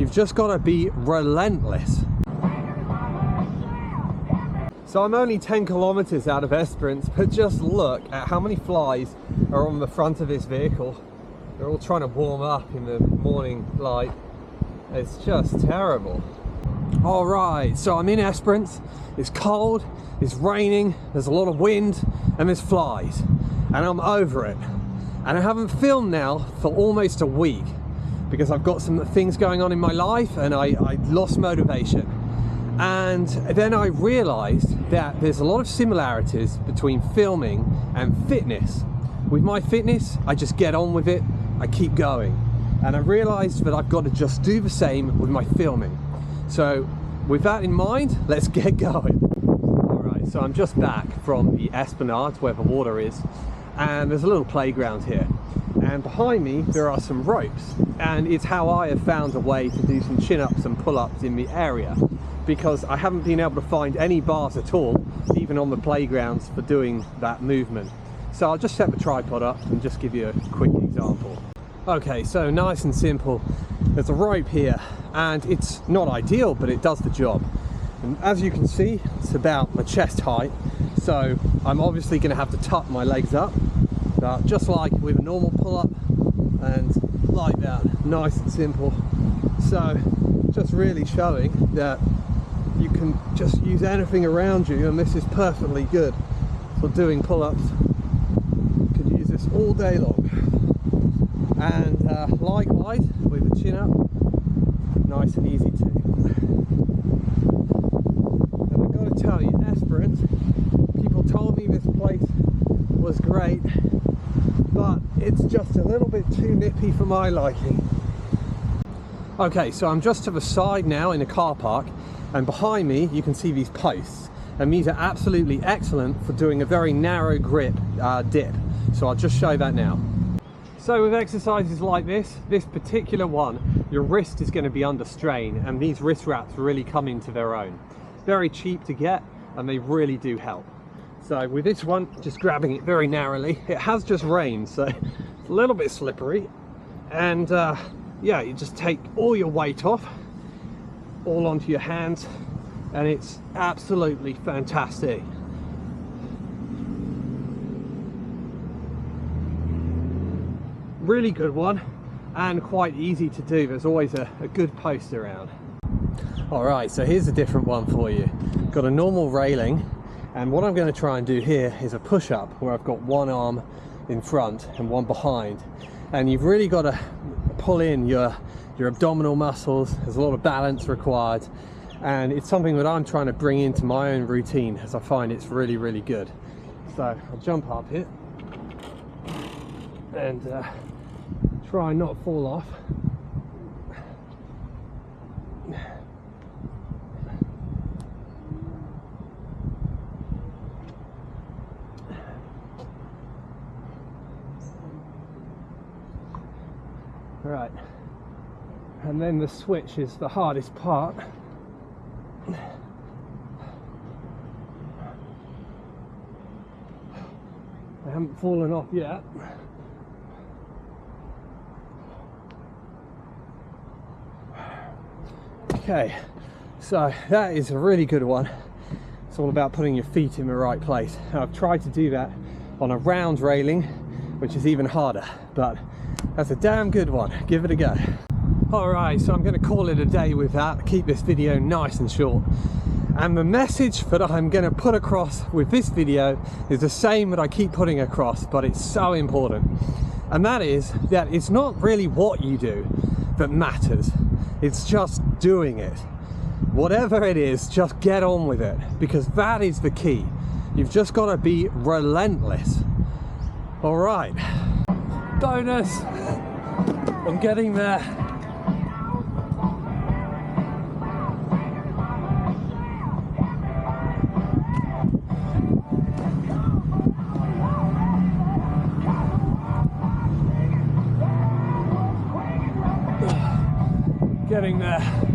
You've just got to be relentless. So I'm only 10 kilometers out of Esperance, but just look at how many flies are on the front of this vehicle. They're all trying to warm up in the morning light. It's just terrible. All right, so I'm in Esperance. It's cold, it's raining, there's a lot of wind, and there's flies. And I'm over it. And I haven't filmed now for almost a week because I've got some things going on in my life and I lost motivation. And then I realized that there's a lot of similarities between filming and fitness. With my fitness, I just get on with it, I keep going. And I realized that I've got to just do the same with my filming. So with that in mind, let's get going. All right, so I'm just back from the Esplanade where the water is, and there's a little playground here. And behind me, there are some ropes. And it's how I have found a way to do some chin-ups and pull-ups in the area, because I haven't been able to find any bars at all, even on the playgrounds, for doing that movement. So I'll just set the tripod up and just give you a quick example. Okay, so nice and simple. There's a rope here, and it's not ideal, but it does the job. And as you can see, it's about my chest height, so I'm obviously going to have to tuck my legs up, just like with a normal pull-up, and like that, nice and simple. So just really showing that you can just use anything around you, and this is perfectly good for doing pull-ups. You could use this all day long. And likewise with a chin-up, nice and easy too. And I've got to tell you, Esperance, people told me this place was great, but it's just a little bit too nippy for my liking. Okay, so I'm just to the side now in a car park, and behind me you can see these posts, and these are absolutely excellent for doing a very narrow grip dip. So I'll just show that now. So with exercises like this particular one, your wrist is going to be under strain, and these wrist wraps really come into their own. Very cheap to get, and they really do help. So with this one, just grabbing it very narrowly. It has just rained, so it's a little bit slippery. And yeah, you just take all your weight off, all onto your hands, and it's absolutely fantastic. Really good one, and quite easy to do. There's always a good post around. All right, so here's a different one for you. Got a normal railing, and what I'm going to try and do here is a push-up where I've got one arm in front and one behind, and you've really got to pull in your abdominal muscles. There's a lot of balance required, and it's something that I'm trying to bring into my own routine, as I find it's really, really good. So I'll jump up here and try and not fall off. Right, and then the switch is the hardest part. I haven't fallen off yet. Okay, so that is a really good one. It's all about putting your feet in the right place. I've tried to do that on a round railing, which is even harder, but that's a damn good one. Give it a go. Alright, so I'm going to call it a day with that, keep this video nice and short. And the message that I'm going to put across with this video is the same that I keep putting across, but it's so important. And that is that it's not really what you do that matters. It's just doing it. Whatever it is, just get on with it, because that is the key. You've just got to be relentless. All right. Bonus. I'm getting there. Getting there.